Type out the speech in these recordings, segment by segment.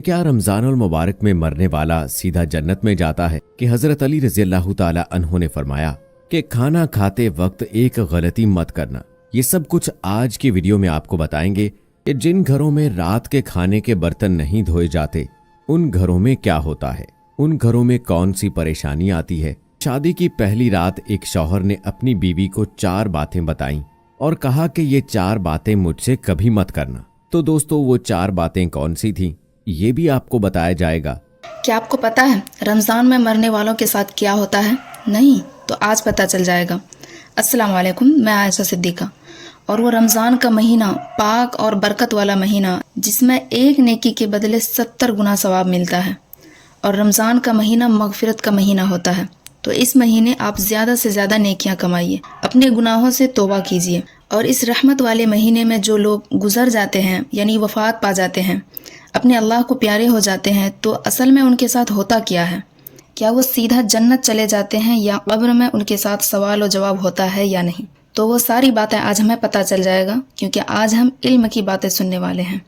क्या रमजानुल मुबारक में मरने वाला सीधा जन्नत में जाता है? कि हजरत अली रज़ियल्लाहु ताला अन्हु ने फरमाया कि खाना खाते वक्त एक गलती मत करना। ये सब कुछ आज की वीडियो में आपको बताएंगे कि जिन घरों में रात के खाने के बर्तन नहीं धोए जाते उन घरों में क्या होता है, उन घरों में कौन सी परेशानी आती है। शादी की पहली रात एक शौहर ने अपनी बीवी को 4 बातें बताईं और कहा कि ये 4 बातें मुझसे कभी मत करना। तो दोस्तों वो 4 बातें कौन सी थीं ये भी आपको बताया जाएगा। क्या आपको पता है रमज़ान में मरने वालों के साथ क्या होता है? नहीं तो आज पता चल जाएगा। अस्सलाम वालेकुम, मैं आयशा सिद्दीक़ा। और वो रमज़ान का महीना पाक और बरकत वाला महीना जिसमें एक नेकी के बदले 70 गुना सवाब मिलता है। और रमज़ान का महीना मगफिरत का महीना होता है। तो इस महीने आप ज़्यादा से ज़्यादा नेकियां कमाइए, अपने गुनाहों से तौबा कीजिए। और इस रहमत वाले महीने में जो लोग गुजर जाते हैं यानी वफ़ात पा जाते हैं, अपने अल्लाह को प्यारे हो जाते हैं, तो असल में उनके साथ होता क्या है? क्या वो सीधा जन्नत चले जाते हैं या कब्र में उनके साथ सवाल और जवाब होता है या नहीं? तो वो सारी बातें आज हमें पता चल जाएगा, क्योंकि आज हम इल्म की बातें सुनने वाले हैं।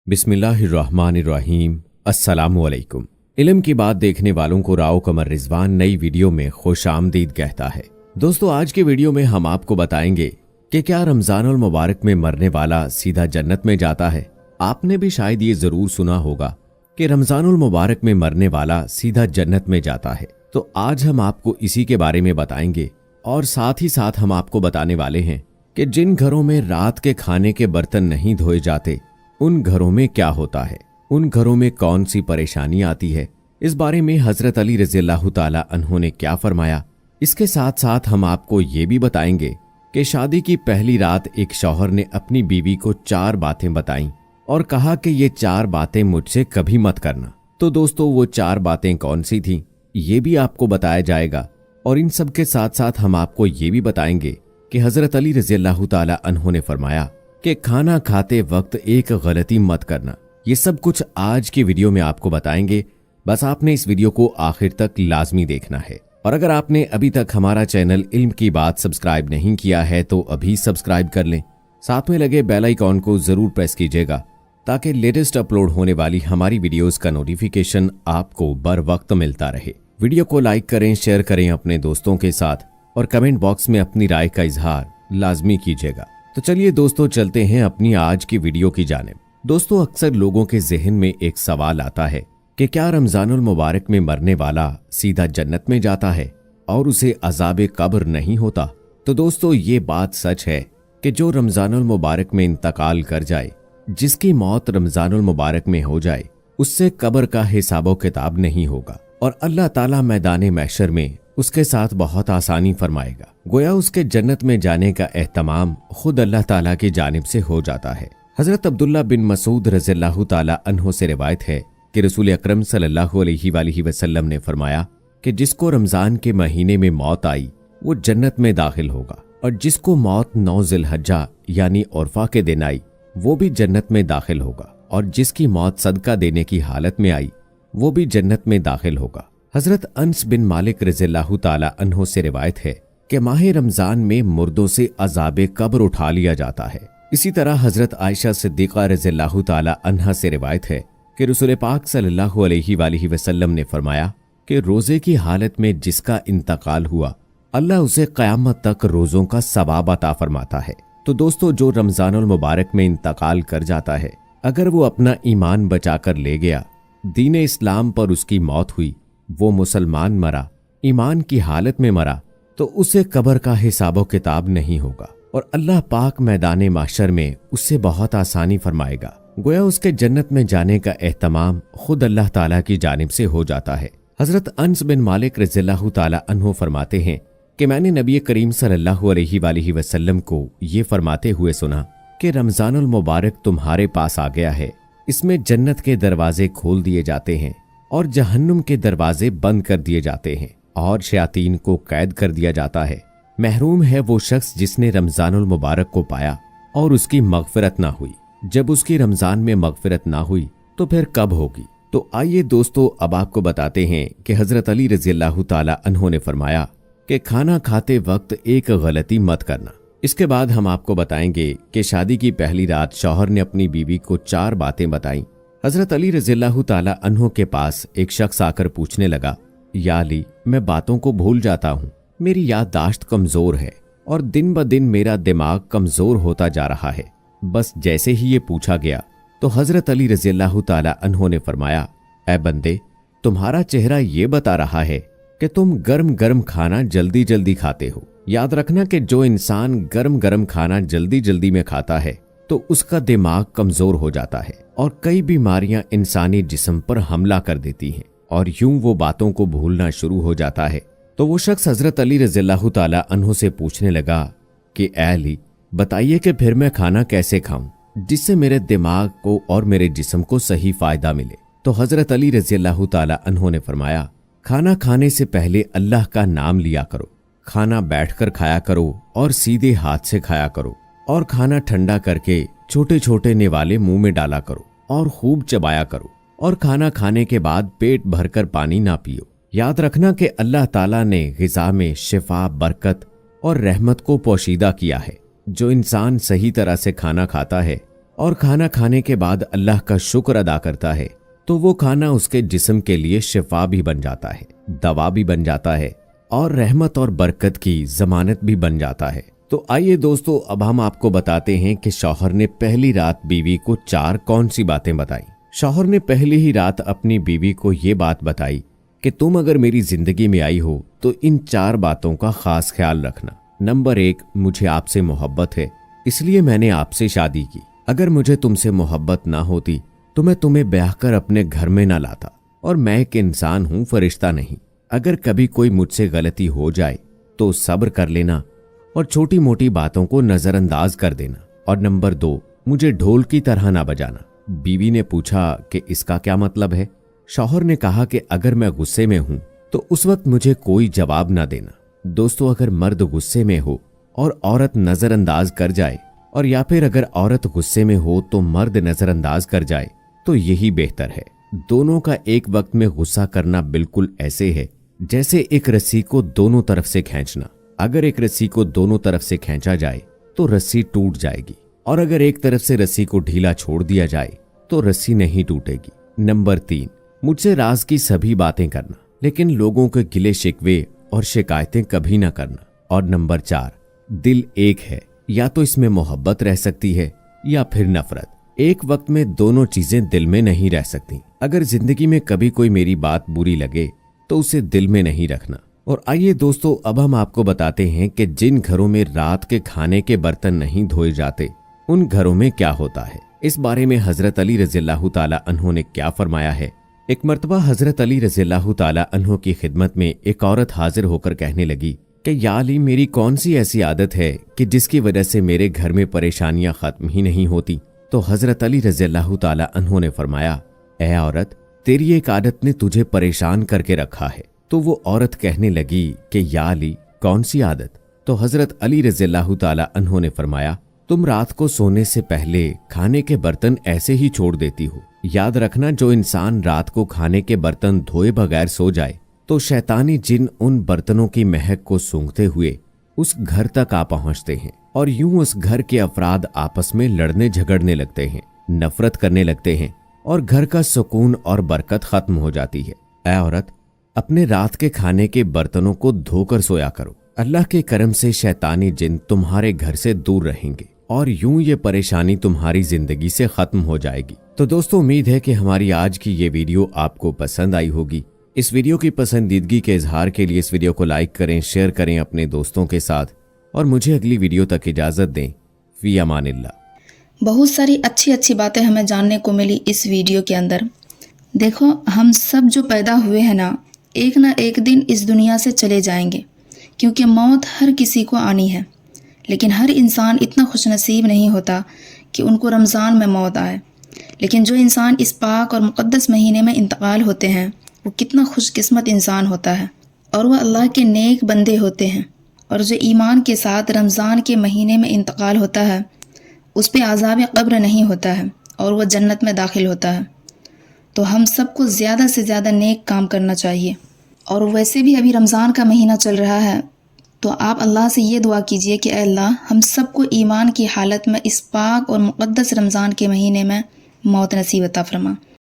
बिस्मिल्लाहिर्रहमानिर्रहीम। अस्सलामु अलैकुम। इल्म की बात देखने वालों को राव कमर रिजवान नई वीडियो में खुश आमदीद कहता है। दोस्तों आज की वीडियो में हम आपको बताएंगे कि क्या रमजानुल मुबारक में मरने वाला सीधा जन्नत में जाता है। आपने भी शायद ये जरूर सुना होगा कि रमजानुल मुबारक में मरने वाला सीधा जन्नत में जाता है। तो आज हम आपको इसी के बारे में बताएंगे और साथ ही साथ हम आपको बताने वाले हैं कि जिन घरों में रात के खाने के बर्तन नहीं धोए जाते उन घरों में क्या होता है, उन घरों में कौन सी परेशानी आती है। इस बारे में हजरत अली रज़ियल्लाहु ताला अन्हु ने क्या फरमाया। इसके साथ साथ हम आपको ये भी बताएंगे कि शादी की पहली रात एक शौहर ने अपनी बीवी को 4 बातें बताईं और कहा कि ये 4 बातें मुझसे कभी मत करना। तो दोस्तों वो 4 बातें कौन सी थीं ये भी आपको बताया जाएगा। और इन सब के साथ साथ हम आपको ये भी बताएंगे कि हजरत अली रज़ियल्लाहु ताला अन्हु ने फरमाया कि खाना खाते वक्त एक गलती मत करना। ये सब कुछ आज की वीडियो में आपको बताएंगे, बस आपने इस वीडियो को आखिर तक लाजमी देखना है। और अगर आपने अभी तक हमारा चैनल इल्म की बात सब्सक्राइब नहीं किया है तो अभी सब्सक्राइब कर लें। साथ में लगे बेल आइकॉन को जरूर प्रेस कीजिएगा ताकि लेटेस्ट अपलोड होने वाली हमारी वीडियोस का नोटिफिकेशन आपको बर वक्त मिलता रहे। वीडियो को लाइक करें, शेयर करें अपने दोस्तों के साथ और कमेंट बॉक्स में अपनी राय का इजहार लाजमी कीजिएगा। तो चलिए दोस्तों चलते हैं अपनी आज की वीडियो की जानिब। दोस्तों अक्सर लोगों के जहन में एक सवाल आता है कि क्या रमजानुल मुबारक में मरने वाला सीधा जन्नत में जाता है और उसे अज़ाबे कब्र नहीं होता। तो दोस्तों ये बात सच है कि जो रमजानुल मुबारक में इंतकाल कर जाए, जिसकी मौत रमजानुल मुबारक में हो जाए, उससे कब्र का हिसाबो किताब नहीं होगा और अल्लाह ताला मैदान महशर में उसके साथ बहुत आसानी फरमाएगा। गोया उसके जन्नत में जाने का एहतमाम खुद अल्लाह ताला की जानिब से हो जाता है। हजरत अब्दुल्ला बिन मसूद रज़ियल्लाहु ताला अन्हु से रिवायत है कि रसूल अकरम सल्लल्लाहु अलैहि वसल्लम ने फरमाया कि जिसको रमजान के महीने में मौत आई वो जन्नत में दाखिल होगा और जिसको मौत 9 ज़िलहज्जा यानी उर्फा के दिन आई वो भी जन्नत में दाखिल होगा और जिसकी मौत सदका देने की हालत में आई वो भी जन्नत में दाखिल होगा। हजरत अनस बिन मालिक रज़ियल्लाहु ताला अन्हु से रिवायत है कि माह रमजान में मुर्दों से अज़ाबे कब्र उठा लिया जाता है। इसी तरह हजरत आयशा सिद्दीक़ा रज़ियल्लाहु ताला अन्हा से रिवायत है कि रसूल पाक सल्लल्लाहु अलैहि वसल्लम ने फरमाया कि रोजे की हालत में जिसका इंतकाल हुआ अल्लाह उसे क़यामत तक रोजों का सवाब अता फरमाता है। तो दोस्तों जो रमजानुल मुबारक में इंतकाल कर जाता है, अगर वो अपना ईमान बचाकर ले गया, दीन इस्लाम पर उसकी मौत हुई, वो मुसलमान मरा, ईमान की हालत में मरा, तो उसे कब्र का हिसाबो किताब नहीं होगा और अल्लाह पाक मैदान महशर में उससे बहुत आसानी फरमाएगा। गोया उसके जन्नत में जाने का एहतमाम खुद अल्लाह ताला की जानिब से हो जाता है। हजरत अनस बिन मालिक रज़ियल्लाहु ताला अन्हु फरमाते हैं कि मैंने नबी करीम सल्लल्लाहु अलैहि वसल्लम को ये फरमाते हुए सुना कि रमजानुल मुबारक तुम्हारे पास आ गया है, इसमें जन्नत के दरवाजे खोल दिए जाते हैं और जहन्नुम के दरवाजे बंद कर दिए जाते हैं और शयातीन को कैद कर दिया जाता है। महरूम है वो शख्स जिसने रमजानुल मुबारक को पाया और उसकी मगफिरत ना हुई। जब उसकी रमजान में मगफिरत ना हुई तो फिर कब होगी। तो आइए दोस्तों अब आपको बताते हैं कि हजरत अली रज़ियल्लाहु ताला अन्हु ने फरमाया कि खाना खाते वक्त एक गलती मत करना। इसके बाद हम आपको बताएंगे कि शादी की पहली रात शौहर ने अपनी बीवी को 4 बातें बताई। हजरत अली रज़ियल्लाहु ताला अन्हो के पास एक शख्स आकर पूछने लगा, या अली, मैं बातों को भूल जाता हूँ, मेरी याददाश्त कमजोर है और दिन ब दिन मेरा दिमाग कमजोर होता जा रहा है। बस जैसे ही ये पूछा गया तो हजरत अली रज़ियल्लाहु ताला अन्हो ने फरमाया, ऐ बंदे, तुम्हारा चेहरा ये बता रहा है कि तुम गर्म गर्म खाना जल्दी जल्दी खाते हो। याद रखना कि जो इंसान गर्म गर्म खाना जल्दी जल्दी में खाता है तो उसका दिमाग कमजोर हो जाता है और कई बीमारियां इंसानी जिस्म पर हमला कर देती हैं और यूं वो बातों को भूलना शुरू हो जाता है। तो वो शख्स हजरत अली रज़ियल्लाहु ताला अन्हो से पूछने लगा कि ऐ अली, बताइए कि फिर मैं खाना कैसे खाऊं जिससे मेरे दिमाग को और मेरे जिस्म को सही फायदा मिले। तो हजरत अली रज़ियल्लाहु ताला अन्हो ने फरमाया, खाना खाने से पहले अल्लाह का नाम लिया करो, खाना बैठकर खाया करो और सीधे हाथ से खाया करो और खाना ठंडा करके छोटे छोटे निवाले मुंह में डाला करो और खूब चबाया करो और खाना खाने के बाद पेट भरकर पानी ना पियो। याद रखना कि अल्लाह ताला ने ग़िज़ा में शिफा, बरकत और रहमत को पोशीदा किया है। जो इंसान सही तरह से खाना खाता है और खाना खाने के बाद अल्लाह का शुक्र अदा करता है तो वो खाना उसके जिस्म के लिए शिफा भी बन जाता है, दवा भी बन जाता है और रहमत और बरकत की जमानत भी बन जाता है। तो आइए दोस्तों, अब हम आपको बताते हैं कि शौहर ने पहली रात बीवी को 4 कौन सी बातें बताई। शौहर ने पहली ही रात अपनी बीवी को ये बात बताई कि तुम अगर मेरी जिंदगी में आई हो तो इन 4 बातों का खास ख्याल रखना। नंबर 1, मुझे आपसे मोहब्बत है इसलिए मैंने आपसे शादी की। अगर मुझे तुमसे मोहब्बत ना होती तो मैं तुम्हें ब्याह कर अपने घर में ना लाता। और मैं एक इंसान हूं, फरिश्ता नहीं। अगर कभी कोई मुझसे गलती हो जाए तो सब्र कर लेना और छोटी मोटी बातों को नजरअंदाज कर देना। और नंबर 2, मुझे ढोल की तरह ना बजाना। बीवी ने पूछा कि इसका क्या मतलब है। शौहर ने कहा कि अगर मैं गुस्से में हूं तो उस वक्त मुझे कोई जवाब ना देना। दोस्तों, अगर मर्द गुस्से में हो और औरत नजरअंदाज कर जाए और या फिर अगर औरत गुस्से में हो तो मर्द नजरअंदाज कर जाए तो यही बेहतर है। दोनों का एक वक्त में गुस्सा करना बिल्कुल ऐसे है जैसे एक रस्सी को दोनों तरफ से खींचना। अगर एक रस्सी को दोनों तरफ से खींचा जाए तो रस्सी टूट जाएगी और अगर एक तरफ से रस्सी को ढीला छोड़ दिया जाए तो रस्सी नहीं टूटेगी। नंबर 3, मुझसे राज की सभी बातें करना लेकिन लोगों के गिले शिकवे और शिकायतें कभी ना करना। और नंबर 4, दिल एक है, या तो इसमें मोहब्बत रह सकती है या फिर नफरत। एक वक्त में दोनों चीजें दिल में नहीं रह सकती। अगर जिंदगी में कभी कोई मेरी बात बुरी लगे तो उसे दिल में नहीं रखना। और आइए दोस्तों, अब हम आपको बताते हैं कि जिन घरों में रात के खाने के बर्तन नहीं धोए जाते उन घरों में क्या होता है। इस बारे में हजरत अली रज़ियल्लाहु ताला अन्हो ने क्या फरमाया है। एक मर्तबा हजरत अली रज़ियल्लाहु ताला अन्हो की खिदमत में एक औरत हाजिर होकर कहने लगी कि या अली, मेरी कौन सी ऐसी आदत है कि जिसकी वजह से मेरे घर में परेशानियां खत्म ही नहीं होती। तो हजरत अली रज़ियल्लाहु ताला अन्हो ने फरमाया, ऐ औरत, तेरी एक आदत ने तुझे परेशान करके रखा है। तो वो औरत कहने लगी कि या अली, कौन सी आदत। तो हजरत अली रज़ियल्लाहु ताला अन्हो ने फरमाया, तुम रात को सोने से पहले खाने के बर्तन ऐसे ही छोड़ देती हो। याद रखना, जो इंसान रात को खाने के बर्तन धोए बगैर सो जाए तो शैतानी जिन उन बर्तनों की महक को सूंघते हुए उस घर तक आ पहुंचते हैं और यूं उस घर के अफराद आपस में लड़ने झगड़ने लगते हैं, नफरत करने लगते हैं और घर का सुकून और बरकत खत्म हो जाती है। ऐ औरत, अपने रात के खाने के बर्तनों को धोकर सोया करो। अल्लाह के करम से शैतानी जिन तुम्हारे घर से दूर रहेंगे और यूं ये परेशानी तुम्हारी जिंदगी से खत्म हो जाएगी। तो दोस्तों, उम्मीद है कि हमारी आज की ये वीडियो आपको पसंद आई होगी। इस वीडियो की पसंदीदगी के इजहार के लिए इस वीडियो को लाइक करें, शेयर करें अपने दोस्तों के साथ और मुझे अगली वीडियो तक इजाजत दें। फी अमानिल्लाह। बहुत सारी अच्छी अच्छी बातें हमें जानने को मिली इस वीडियो के अंदर। देखो, हम सब जो पैदा हुए हैं ना एक दिन इस दुनिया से चले जाएंगे, क्योंकि मौत हर किसी को आनी है। लेकिन हर इंसान इतना खुशनसीब नहीं होता कि उनको रमज़ान में मौत आए। लेकिन जो इंसान इस पाक और मुक़द्दस महीने में इंतकाल होते हैं वो कितना खुशकिस्मत इंसान होता है और वह अल्लाह के नेक बंदे होते हैं। और जो ईमान के साथ रमज़ान के महीने में इंतकाल होता है उस पर आज़ाब क़ब्र नहीं होता है और वह जन्नत में दाखिल होता है। तो हम सबको ज़्यादा से ज़्यादा नेक काम करना चाहिए। और वैसे भी अभी रमज़ान का महीना चल रहा है तो आप अल्लाह से ये दुआ कीजिए कि ऐ अल्लाह हम सबको ईमान की हालत में इस पाक और मुक़द्दस रमज़ान के महीने में मौत नसीब अता फरमा।